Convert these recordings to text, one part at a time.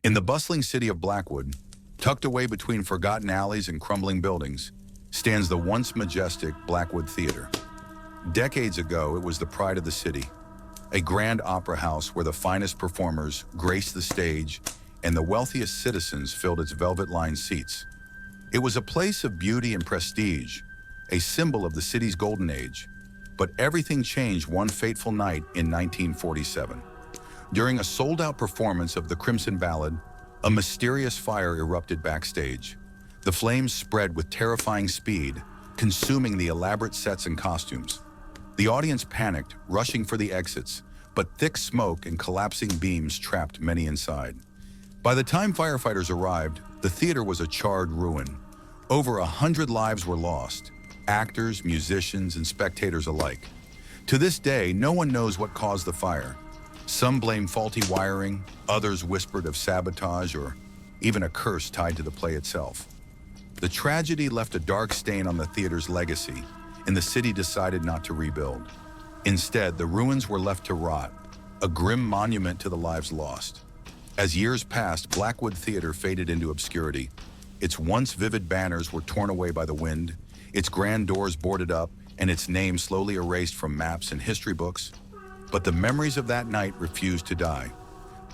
In the bustling city of Blackwood, tucked away between forgotten alleys and crumbling buildings, stands the once majestic Blackwood Theater. Decades ago, it was the pride of the city, a grand opera house where the finest performers graced the stage and the wealthiest citizens filled its velvet-lined seats. It was a place of beauty and prestige, a symbol of the city's golden age. But everything changed one fateful night in 1947. During a sold-out performance of the Crimson Ballad, a mysterious fire erupted backstage. The flames spread with terrifying speed, consuming the elaborate sets and costumes. The audience panicked, rushing for the exits, but thick smoke and collapsing beams trapped many inside. By the time firefighters arrived, the theater was a charred ruin. Over 100 lives were lost, actors, musicians, and spectators alike. To this day, no one knows what caused the fire. Some blame faulty wiring, others whispered of sabotage or even a curse tied to the play itself. The tragedy left a dark stain on the theater's legacy, and the city decided not to rebuild. Instead, the ruins were left to rot, a grim monument to the lives lost. As years passed, Blackwood Theater faded into obscurity. Its once vivid banners were torn away by the wind, its grand doors boarded up, and its name slowly erased from maps and history books. But the memories of that night refused to die.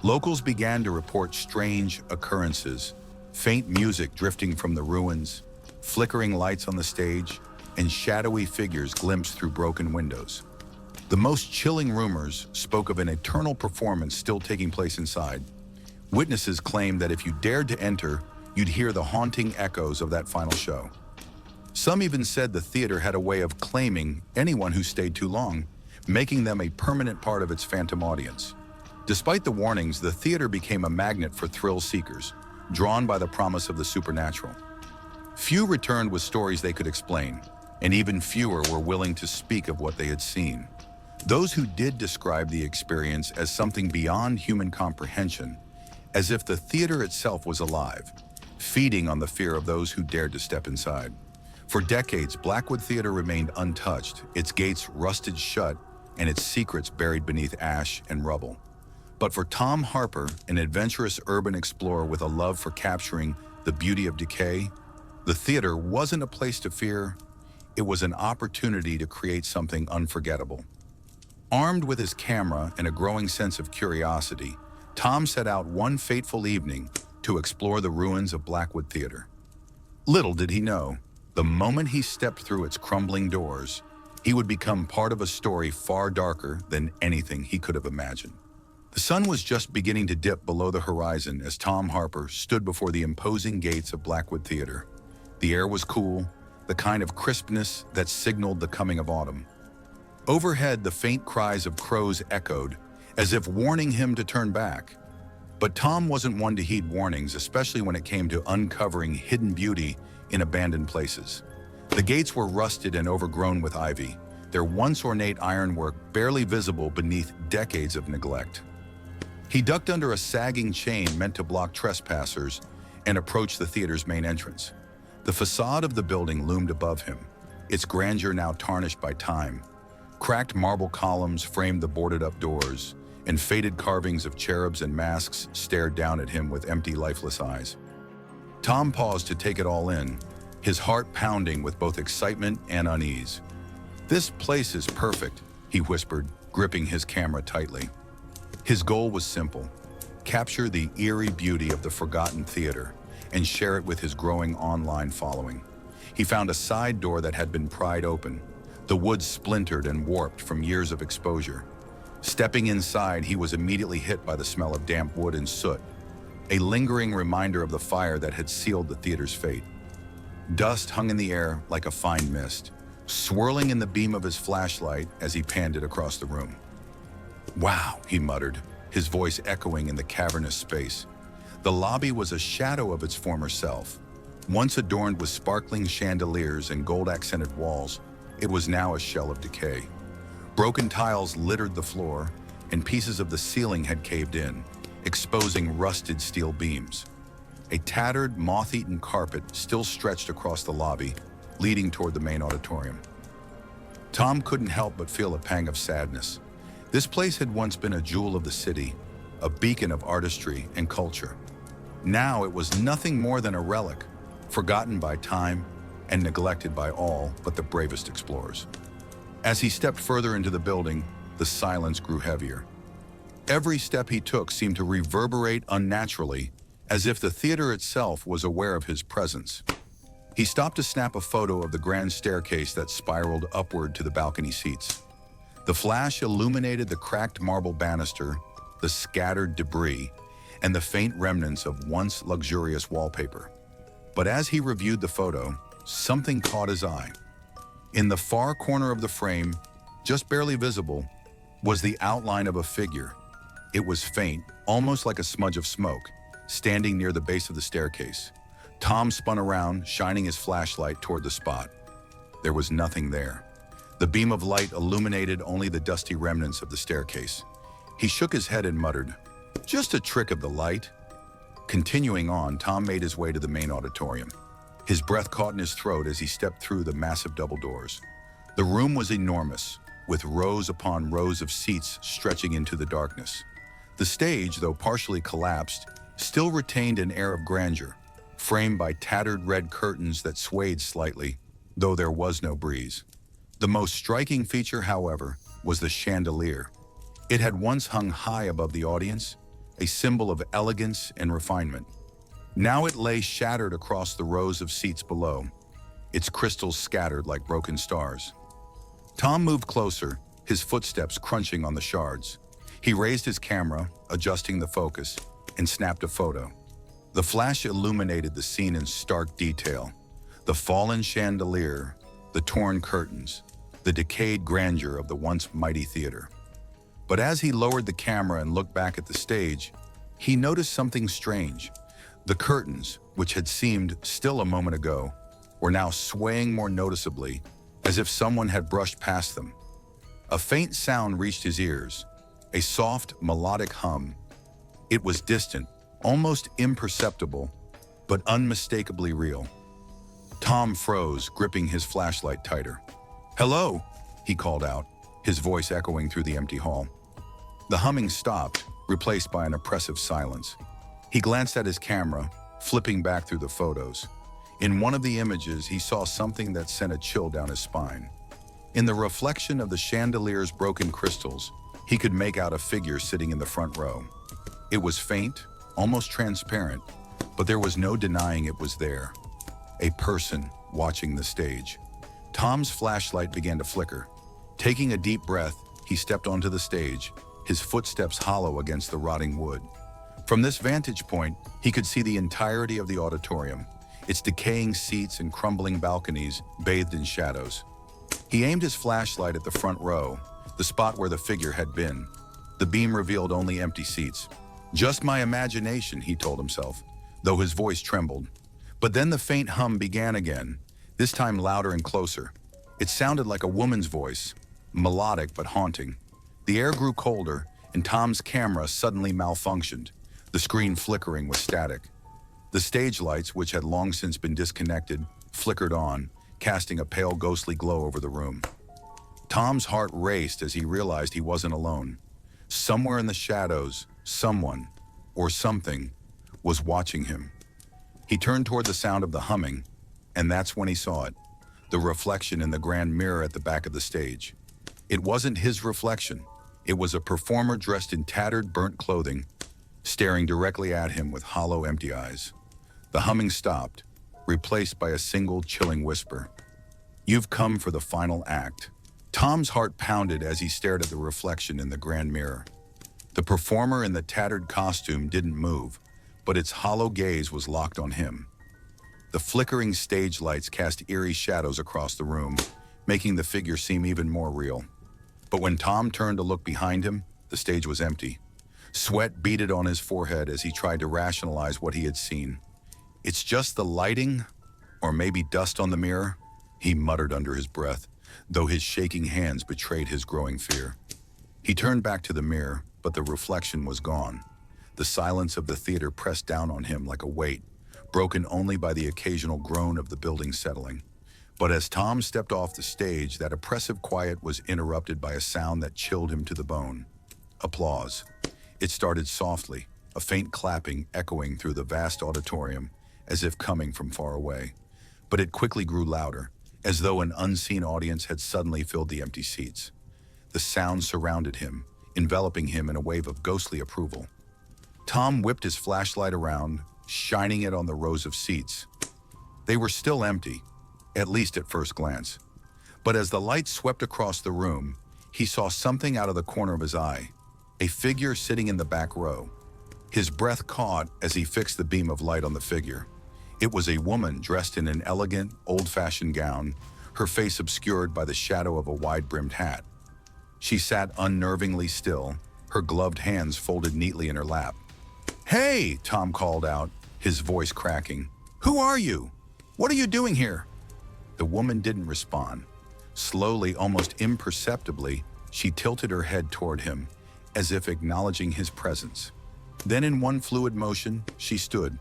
Locals began to report strange occurrences, faint music drifting from the ruins, flickering lights on the stage, and shadowy figures glimpsed through broken windows. The most chilling rumors spoke of an eternal performance still taking place inside. Witnesses claimed that if you dared to enter, you'd hear the haunting echoes of that final show. Some even said the theater had a way of claiming anyone who stayed too long, making them a permanent part of its phantom audience. Despite the warnings, the theater became a magnet for thrill seekers, drawn by the promise of the supernatural. Few returned with stories they could explain, and even fewer were willing to speak of what they had seen. Those who did describe the experience as something beyond human comprehension, as if the theater itself was alive, feeding on the fear of those who dared to step inside. For decades, Blackwood Theater remained untouched, its gates rusted shut, and its secrets buried beneath ash and rubble. But for Tom Harper, an adventurous urban explorer with a love for capturing the beauty of decay, the theater wasn't a place to fear, it was an opportunity to create something unforgettable. Armed with his camera and a growing sense of curiosity, Tom set out one fateful evening to explore the ruins of Blackwood Theater. Little did he know, the moment he stepped through its crumbling doors, he would become part of a story far darker than anything he could have imagined. The sun was just beginning to dip below the horizon as Tom Harper stood before the imposing gates of Blackwood Theater. The air was cool, the kind of crispness that signaled the coming of autumn. Overhead, the faint cries of crows echoed, as if warning him to turn back. But Tom wasn't one to heed warnings, especially when it came to uncovering hidden beauty in abandoned places. The gates were rusted and overgrown with ivy, their once ornate ironwork barely visible beneath decades of neglect. He ducked under a sagging chain meant to block trespassers and approached the theater's main entrance. The facade of the building loomed above him, its grandeur now tarnished by time. Cracked marble columns framed the boarded-up doors, and faded carvings of cherubs and masks stared down at him with empty, lifeless eyes. Tom paused to take it all in, his heart pounding with both excitement and unease. "This place is perfect," he whispered, gripping his camera tightly. His goal was simple: capture the eerie beauty of the forgotten theater and share it with his growing online following. He found a side door that had been pried open, the wood splintered and warped from years of exposure. Stepping inside, he was immediately hit by the smell of damp wood and soot, a lingering reminder of the fire that had sealed the theater's fate. Dust hung in the air like a fine mist, swirling in the beam of his flashlight as he panned it across the room. "Wow," he muttered, his voice echoing in the cavernous space. The lobby was a shadow of its former self. Once adorned with sparkling chandeliers and gold-accented walls, it was now a shell of decay. Broken tiles littered the floor, and pieces of the ceiling had caved in, exposing rusted steel beams. A tattered, moth-eaten carpet still stretched across the lobby, leading toward the main auditorium. Tom couldn't help but feel a pang of sadness. This place had once been a jewel of the city, a beacon of artistry and culture. Now it was nothing more than a relic, forgotten by time and neglected by all but the bravest explorers. As he stepped further into the building, the silence grew heavier. Every step he took seemed to reverberate unnaturally, as if the theater itself was aware of his presence. He stopped to snap a photo of the grand staircase that spiraled upward to the balcony seats. The flash illuminated the cracked marble banister, the scattered debris, and the faint remnants of once luxurious wallpaper. But as he reviewed the photo, something caught his eye. In the far corner of the frame, just barely visible, was the outline of a figure. It was faint, almost like a smudge of smoke, standing near the base of the staircase. Tom spun around, shining his flashlight toward the spot. There was nothing there. The beam of light illuminated only the dusty remnants of the staircase. He shook his head and muttered, "Just a trick of the light." Continuing on, Tom made his way to the main auditorium. His breath caught in his throat as he stepped through the massive double doors. The room was enormous, with rows upon rows of seats stretching into the darkness. The stage, though partially collapsed, still retained an air of grandeur, framed by tattered red curtains that swayed slightly, though there was no breeze. The most striking feature, however, was the chandelier. It had once hung high above the audience, a symbol of elegance and refinement. Now it lay shattered across the rows of seats below, its crystals scattered like broken stars. Tom moved closer, his footsteps crunching on the shards. He raised his camera, adjusting the focus, and snapped a photo. The flash illuminated the scene in stark detail. The fallen chandelier, the torn curtains, the decayed grandeur of the once mighty theater. But as he lowered the camera and looked back at the stage, he noticed something strange. The curtains, which had seemed still a moment ago, were now swaying more noticeably, as if someone had brushed past them. A faint sound reached his ears, a soft, melodic hum. It was distant, almost imperceptible, but unmistakably real. Tom froze, gripping his flashlight tighter. "Hello," he called out, his voice echoing through the empty hall. The humming stopped, replaced by an oppressive silence. He glanced at his camera, flipping back through the photos. In one of the images, he saw something that sent a chill down his spine. In the reflection of the chandelier's broken crystals, he could make out a figure sitting in the front row. It was faint, almost transparent, but there was no denying it was there. A person watching the stage. Tom's flashlight began to flicker. Taking a deep breath, he stepped onto the stage, his footsteps hollow against the rotting wood. From this vantage point, he could see the entirety of the auditorium, its decaying seats and crumbling balconies bathed in shadows. He aimed his flashlight at the front row, the spot where the figure had been. The beam revealed only empty seats. "Just my imagination," he told himself, though his voice trembled. But then the faint hum began again, this time louder and closer. It sounded like a woman's voice, melodic but haunting. The air grew colder, and Tom's camera suddenly malfunctioned, the screen flickering with static. The stage lights, which had long since been disconnected, flickered on, casting a pale ghostly glow over the room. Tom's heart raced as he realized he wasn't alone. Somewhere in the shadows, someone, or something, was watching him. He turned toward the sound of the humming, and that's when he saw it, the reflection in the grand mirror at the back of the stage. It wasn't his reflection. It was a performer dressed in tattered, burnt clothing, staring directly at him with hollow, empty eyes. The humming stopped, replaced by a single chilling whisper. "You've come for the final act." Tom's heart pounded as he stared at the reflection in the grand mirror. The performer in the tattered costume didn't move, but its hollow gaze was locked on him. The flickering stage lights cast eerie shadows across the room, making the figure seem even more real. But when Tom turned to look behind him, the stage was empty. Sweat beaded on his forehead as he tried to rationalize what he had seen. "It's just the lighting, or maybe dust on the mirror," he muttered under his breath, though his shaking hands betrayed his growing fear. He turned back to the mirror, but the reflection was gone. The silence of the theater pressed down on him like a weight, broken only by the occasional groan of the building settling. But as Tom stepped off the stage, that oppressive quiet was interrupted by a sound that chilled him to the bone. Applause. It started softly, a faint clapping echoing through the vast auditorium as if coming from far away. But it quickly grew louder, as though an unseen audience had suddenly filled the empty seats. The sound surrounded him, enveloping him in a wave of ghostly approval. Tom whipped his flashlight around, shining it on the rows of seats. They were still empty, at least at first glance. But as the light swept across the room, he saw something out of the corner of his eye, a figure sitting in the back row. His breath caught as he fixed the beam of light on the figure. It was a woman dressed in an elegant, old-fashioned gown, her face obscured by the shadow of a wide-brimmed hat. She sat unnervingly still, her gloved hands folded neatly in her lap. "Hey!" Tom called out, his voice cracking. "Who are you? What are you doing here?" The woman didn't respond. Slowly, almost imperceptibly, she tilted her head toward him, as if acknowledging his presence. Then in one fluid motion, she stood.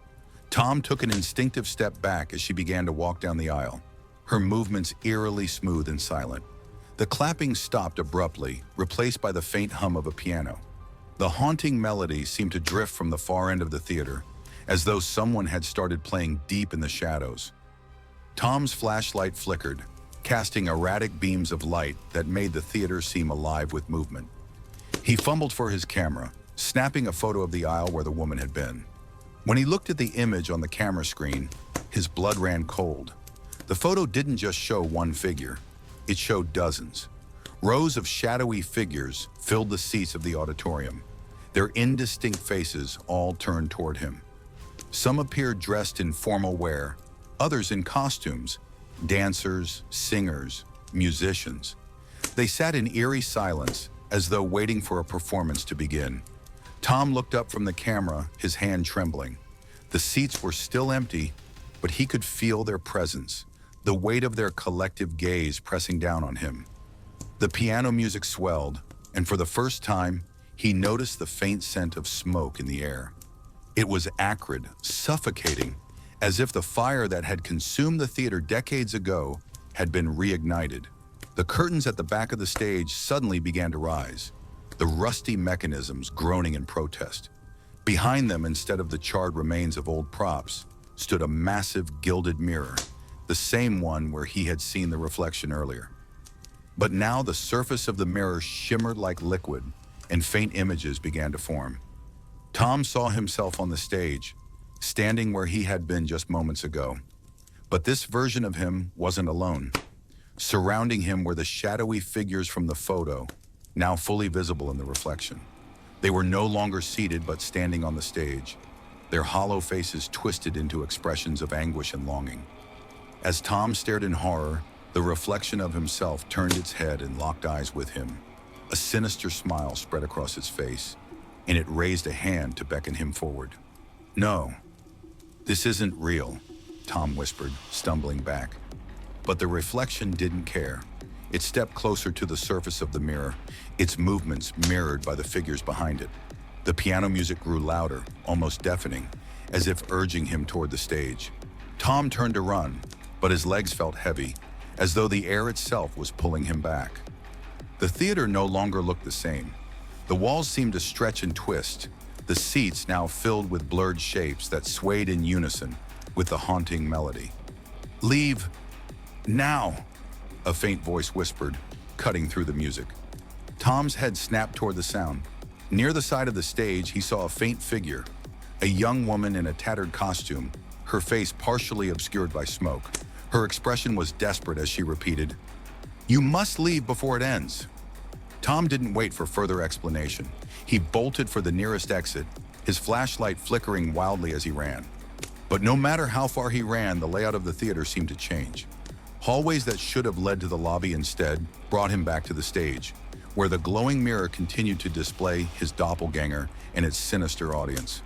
Tom took an instinctive step back as she began to walk down the aisle, her movements eerily smooth and silent. The clapping stopped abruptly, replaced by the faint hum of a piano. The haunting melody seemed to drift from the far end of the theater, as though someone had started playing deep in the shadows. Tom's flashlight flickered, casting erratic beams of light that made the theater seem alive with movement. He fumbled for his camera, snapping a photo of the aisle where the woman had been. When he looked at the image on the camera screen, his blood ran cold. The photo didn't just show one figure, it showed dozens. Rows of shadowy figures filled the seats of the auditorium, their indistinct faces all turned toward him. Some appeared dressed in formal wear, others in costumes, dancers, singers, musicians. They sat in eerie silence, as though waiting for a performance to begin. Tom looked up from the camera, his hand trembling. The seats were still empty, but he could feel their presence, the weight of their collective gaze pressing down on him. The piano music swelled, and for the first time, he noticed the faint scent of smoke in the air. It was acrid, suffocating, as if the fire that had consumed the theater decades ago had been reignited. The curtains at the back of the stage suddenly began to rise, the rusty mechanisms groaning in protest. Behind them, instead of the charred remains of old props, stood a massive gilded mirror, the same one where he had seen the reflection earlier. But now the surface of the mirror shimmered like liquid, and faint images began to form. Tom saw himself on the stage, standing where he had been just moments ago. But this version of him wasn't alone. Surrounding him were the shadowy figures from the photo, now fully visible in the reflection. They were no longer seated but standing on the stage, their hollow faces twisted into expressions of anguish and longing. As Tom stared in horror, the reflection of himself turned its head and locked eyes with him. A sinister smile spread across his face, and it raised a hand to beckon him forward. "No, this isn't real," Tom whispered, stumbling back. But the reflection didn't care. It stepped closer to the surface of the mirror, its movements mirrored by the figures behind it. The piano music grew louder, almost deafening, as if urging him toward the stage. Tom turned to run, but his legs felt heavy, as though the air itself was pulling him back. The theater no longer looked the same. The walls seemed to stretch and twist, the seats now filled with blurred shapes that swayed in unison with the haunting melody. "Leave, now," a faint voice whispered, cutting through the music. Tom's head snapped toward the sound. Near the side of the stage, he saw a faint figure, a young woman in a tattered costume, her face partially obscured by smoke. Her expression was desperate as she repeated, "You must leave before it ends." Tom didn't wait for further explanation. He bolted for the nearest exit, his flashlight flickering wildly as he ran. But no matter how far he ran, the layout of the theater seemed to change. Hallways that should have led to the lobby instead brought him back to the stage, where the glowing mirror continued to display his doppelganger and its sinister audience.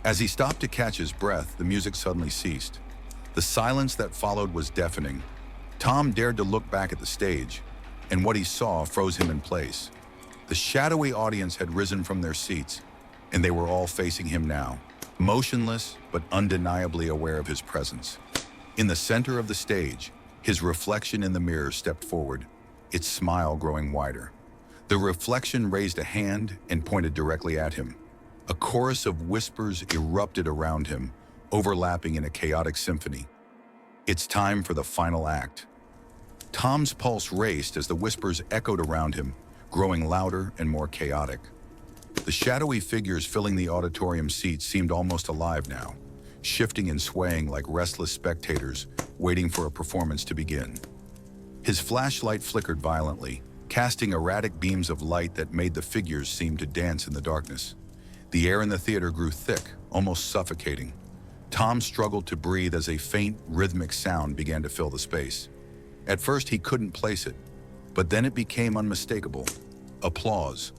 As he stopped to catch his breath, the music suddenly ceased. The silence that followed was deafening. Tom dared to look back at the stage, and what he saw froze him in place. The shadowy audience had risen from their seats, and they were all facing him now, motionless but undeniably aware of his presence. In the center of the stage, his reflection in the mirror stepped forward, its smile growing wider. The reflection raised a hand and pointed directly at him. A chorus of whispers erupted around him, overlapping in a chaotic symphony. It's time for the final act. Tom's pulse raced as the whispers echoed around him, growing louder and more chaotic. The shadowy figures filling the auditorium seats seemed almost alive now, shifting and swaying like restless spectators waiting for a performance to begin. His flashlight flickered violently, casting erratic beams of light that made the figures seem to dance in the darkness. The air in the theater grew thick, almost suffocating. Tom struggled to breathe as a faint, rhythmic sound began to fill the space. At first, he couldn't place it, but then it became unmistakable. Applause.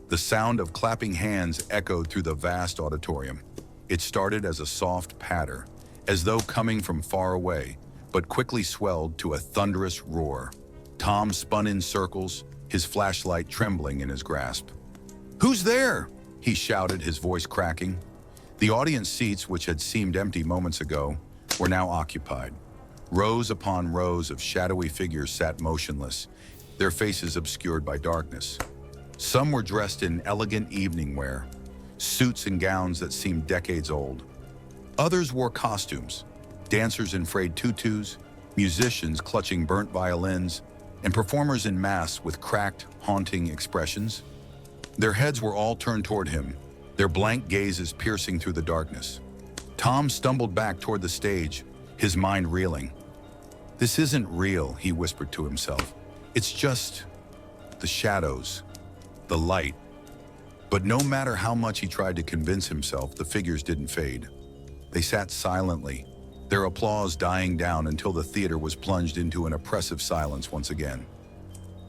The sound of clapping hands echoed through the vast auditorium. It started as a soft patter, as though coming from far away, but quickly swelled to a thunderous roar. Tom spun in circles, his flashlight trembling in his grasp. "Who's there?" he shouted, his voice cracking. The audience seats, which had seemed empty moments ago, were now occupied. Rows upon rows of shadowy figures sat motionless, their faces obscured by darkness. Some were dressed in elegant evening wear, suits and gowns that seemed decades old. Others wore costumes, dancers in frayed tutus, musicians clutching burnt violins, and performers in masks with cracked, haunting expressions. Their heads were all turned toward him, their blank gazes piercing through the darkness. Tom stumbled back toward the stage, his mind reeling. "This isn't real," he whispered to himself. "It's just the shadows, the light." But no matter how much he tried to convince himself, the figures didn't fade. They sat silently, their applause dying down until the theater was plunged into an oppressive silence once again.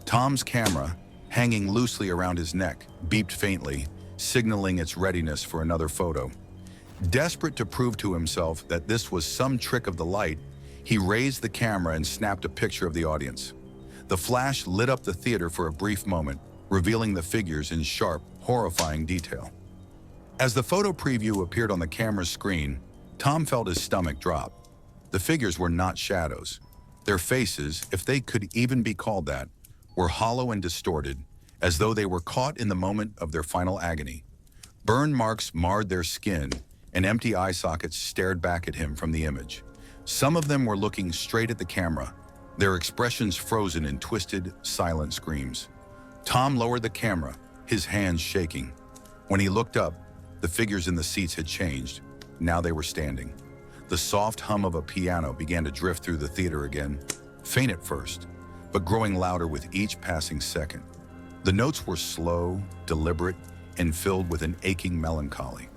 Tom's camera, hanging loosely around his neck, beeped faintly, signaling its readiness for another photo. Desperate to prove to himself that this was some trick of the light, he raised the camera and snapped a picture of the audience. The flash lit up the theater for a brief moment, revealing the figures in sharp, horrifying detail. As the photo preview appeared on the camera's screen, Tom felt his stomach drop. The figures were not shadows. Their faces, if they could even be called that, were hollow and distorted, as though they were caught in the moment of their final agony. Burn marks marred their skin, and empty eye sockets stared back at him from the image. Some of them were looking straight at the camera, their expressions frozen in twisted, silent screams. Tom lowered the camera, his hands shaking. When he looked up, the figures in the seats had changed. Now they were standing. The soft hum of a piano began to drift through the theater again, faint at first, but growing louder with each passing second. The notes were slow, deliberate, and filled with an aching melancholy.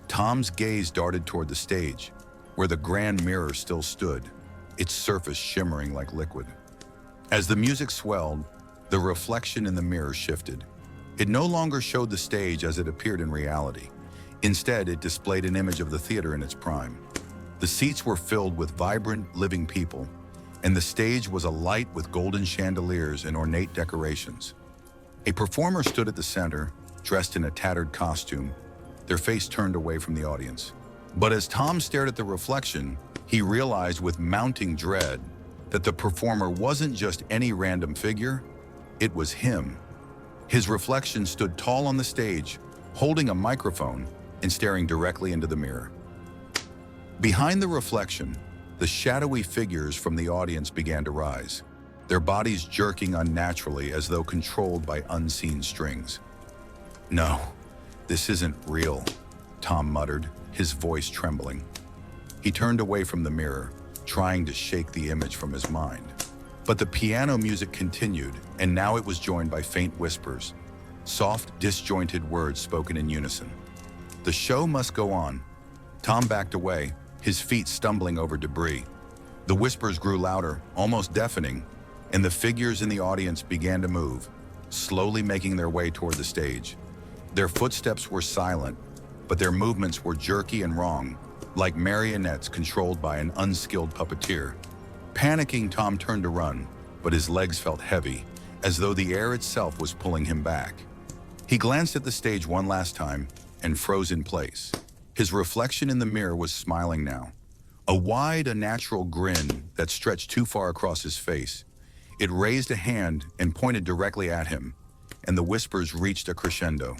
Tom's gaze darted toward the stage, where the grand mirror still stood, its surface shimmering like liquid. As the music swelled, the reflection in the mirror shifted. It no longer showed the stage as it appeared in reality. Instead, it displayed an image of the theater in its prime. The seats were filled with vibrant, living people, and the stage was alight with golden chandeliers and ornate decorations. A performer stood at the center, dressed in a tattered costume, their face turned away from the audience. But as Tom stared at the reflection, he realized with mounting dread that the performer wasn't just any random figure, it was him. His reflection stood tall on the stage, holding a microphone and staring directly into the mirror. Behind the reflection, the shadowy figures from the audience began to rise, their bodies jerking unnaturally as though controlled by unseen strings. "No, this isn't real," Tom muttered, his voice trembling. He turned away from the mirror, trying to shake the image from his mind. But the piano music continued, and now it was joined by faint whispers, soft, disjointed words spoken in unison. The show must go on. Tom backed away, his feet stumbling over debris. The whispers grew louder, almost deafening, and the figures in the audience began to move, slowly making their way toward the stage. Their footsteps were silent, but their movements were jerky and wrong, like marionettes controlled by an unskilled puppeteer. Panicking, Tom turned to run, but his legs felt heavy, as though the air itself was pulling him back. He glanced at the stage one last time and froze in place. His reflection in the mirror was smiling now, a wide, unnatural grin that stretched too far across his face. It raised a hand and pointed directly at him, and the whispers reached a crescendo.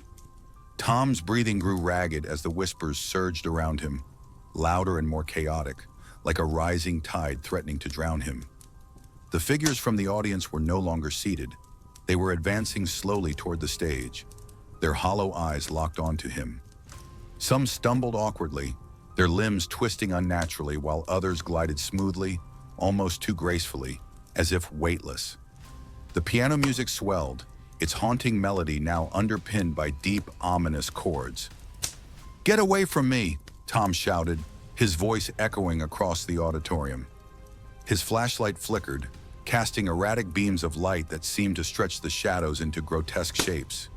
Tom's breathing grew ragged as the whispers surged around him, louder and more chaotic, like a rising tide threatening to drown him. The figures from the audience were no longer seated. They were advancing slowly toward the stage, their hollow eyes locked onto him. Some stumbled awkwardly, their limbs twisting unnaturally, while others glided smoothly, almost too gracefully, as if weightless. The piano music swelled, its haunting melody now underpinned by deep, ominous chords. "Get away from me!" Tom shouted, his voice echoing across the auditorium. His flashlight flickered, casting erratic beams of light that seemed to stretch the shadows into grotesque shapes.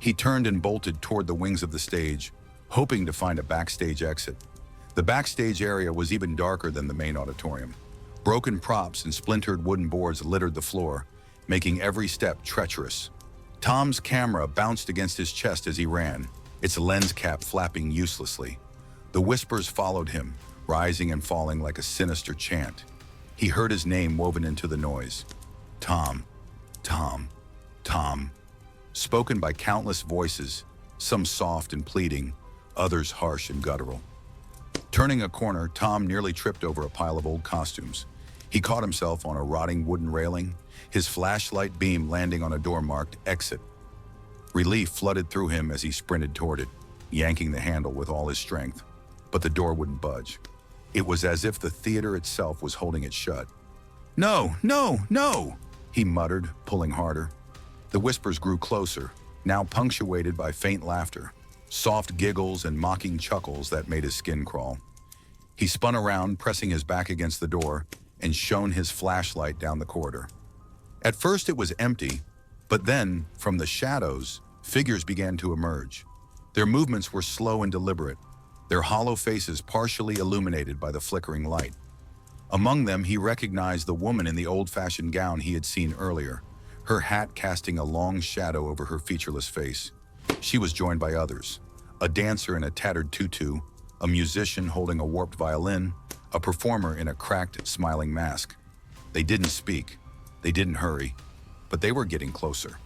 He turned and bolted toward the wings of the stage, hoping to find a backstage exit. The backstage area was even darker than the main auditorium. Broken props and splintered wooden boards littered the floor, making every step treacherous. Tom's camera bounced against his chest as he ran, its lens cap flapping uselessly. The whispers followed him, rising and falling like a sinister chant. He heard his name woven into the noise. Tom, Tom, Tom, spoken by countless voices, some soft and pleading, others harsh and guttural. Turning a corner, Tom nearly tripped over a pile of old costumes. He caught himself on a rotting wooden railing, his flashlight beam landing on a door marked "Exit." Relief flooded through him as he sprinted toward it, yanking the handle with all his strength. But the door wouldn't budge. It was as if the theater itself was holding it shut. "No, no, no!" he muttered, pulling harder. The whispers grew closer, now punctuated by faint laughter, soft giggles and mocking chuckles that made his skin crawl. He spun around, pressing his back against the door, and shone his flashlight down the corridor. At first it was empty, but then, from the shadows, figures began to emerge. Their movements were slow and deliberate, their hollow faces partially illuminated by the flickering light. Among them, he recognized the woman in the old-fashioned gown he had seen earlier, her hat casting a long shadow over her featureless face. She was joined by others, a dancer in a tattered tutu, a musician holding a warped violin, a performer in a cracked, smiling mask. They didn't speak, they didn't hurry, but they were getting closer.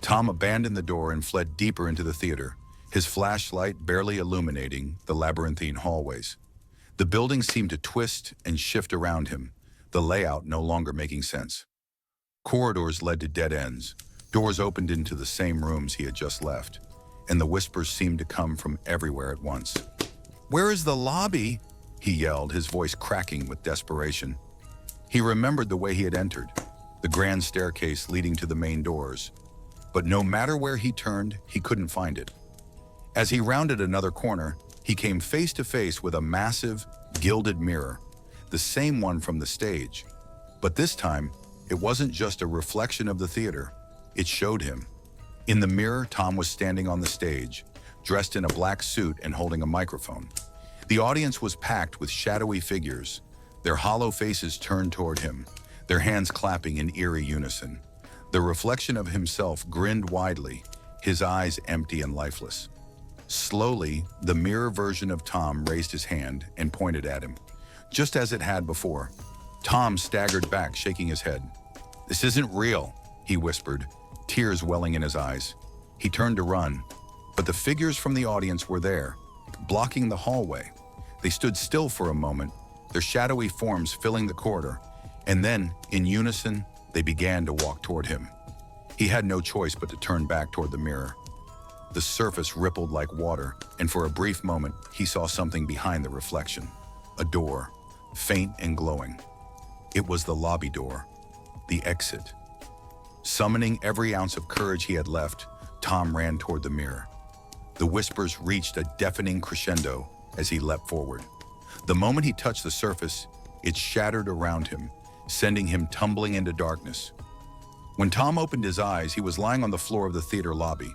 Tom abandoned the door and fled deeper into the theater, his flashlight barely illuminating the labyrinthine hallways. The building seemed to twist and shift around him, the layout no longer making sense. Corridors led to dead ends, doors opened into the same rooms he had just left, and the whispers seemed to come from everywhere at once. "Where is the lobby?" he yelled, his voice cracking with desperation. He remembered the way he had entered, the grand staircase leading to the main doors, but no matter where he turned, he couldn't find it. As he rounded another corner, he came face to face with a massive, gilded mirror, the same one from the stage. But this time, it wasn't just a reflection of the theater, it showed him. In the mirror, Tom was standing on the stage, dressed in a black suit and holding a microphone. The audience was packed with shadowy figures, their hollow faces turned toward him, their hands clapping in eerie unison. The reflection of himself grinned widely, his eyes empty and lifeless. Slowly, the mirror version of Tom raised his hand and pointed at him, just as it had before. Tom staggered back, shaking his head. "This isn't real," he whispered, tears welling in his eyes. He turned to run, but the figures from the audience were there, blocking the hallway. They stood still for a moment, their shadowy forms filling the corridor, and then, in unison, they began to walk toward him. He had no choice but to turn back toward the mirror. The surface rippled like water, and for a brief moment, he saw something behind the reflection. A door, faint and glowing. It was the lobby door, the exit. Summoning every ounce of courage he had left, Tom ran toward the mirror. The whispers reached a deafening crescendo as he leapt forward. The moment he touched the surface, it shattered around him, sending him tumbling into darkness. When Tom opened his eyes, he was lying on the floor of the theater lobby.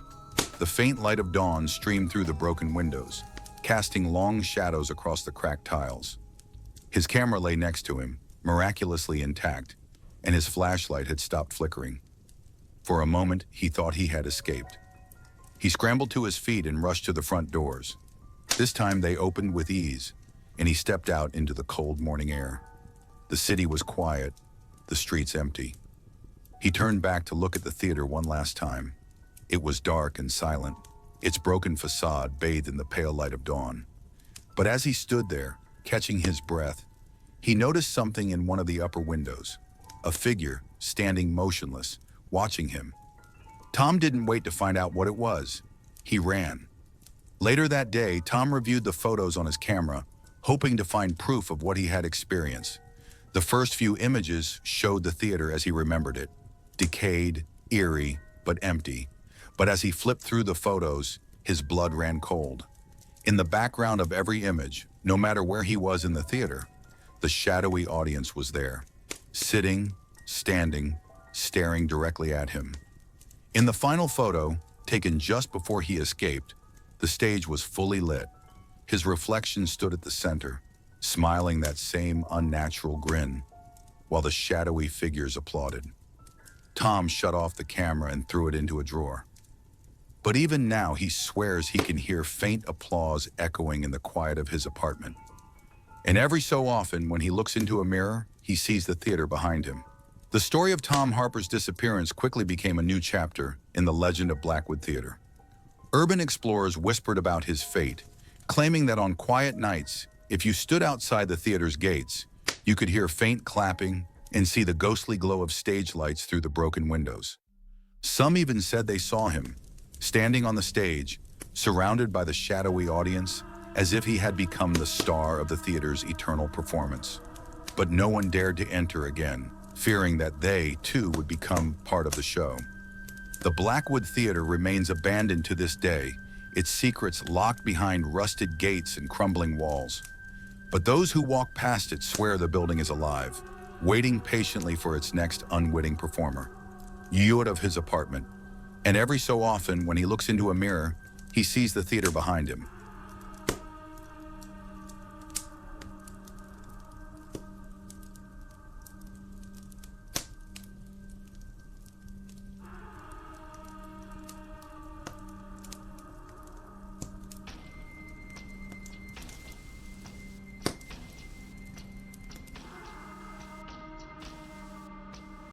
The faint light of dawn streamed through the broken windows, casting long shadows across the cracked tiles. His camera lay next to him, miraculously intact, and his flashlight had stopped flickering. For a moment, he thought he had escaped. He scrambled to his feet and rushed to the front doors. This time they opened with ease, and he stepped out into the cold morning air. The city was quiet, the streets empty. He turned back to look at the theater one last time. It was dark and silent, its broken facade bathed in the pale light of dawn. But as he stood there, catching his breath, he noticed something in one of the upper windows, a figure standing motionless, watching him. Tom didn't wait to find out what it was. He ran. Later that day, Tom reviewed the photos on his camera, hoping to find proof of what he had experienced. The first few images showed the theater as he remembered it, decayed, eerie, but empty. But as he flipped through the photos, his blood ran cold. In the background of every image, no matter where he was in the theater, the shadowy audience was there, sitting, standing, staring directly at him. In the final photo, taken just before he escaped, the stage was fully lit. His reflection stood at the center, smiling that same unnatural grin, while the shadowy figures applauded. Tom shut off the camera and threw it into a drawer. But even now, he swears he can hear faint applause echoing in the quiet of his apartment. And every so often, when he looks into a mirror, he sees the theater behind him. The story of Tom Harper's disappearance quickly became a new chapter in the legend of Blackwood Theater. Urban explorers whispered about his fate, claiming that on quiet nights, if you stood outside the theater's gates, you could hear faint clapping and see the ghostly glow of stage lights through the broken windows. Some even said they saw him, standing on the stage, surrounded by the shadowy audience, as if he had become the star of the theater's eternal performance. But no one dared to enter again, fearing that they, too, would become part of the show. The Blackwood Theater remains abandoned to this day, its secrets locked behind rusted gates and crumbling walls. But those who walk past it swear the building is alive, waiting patiently for its next unwitting performer. Out of his apartment, and every so often when he looks into a mirror, he sees the theater behind him,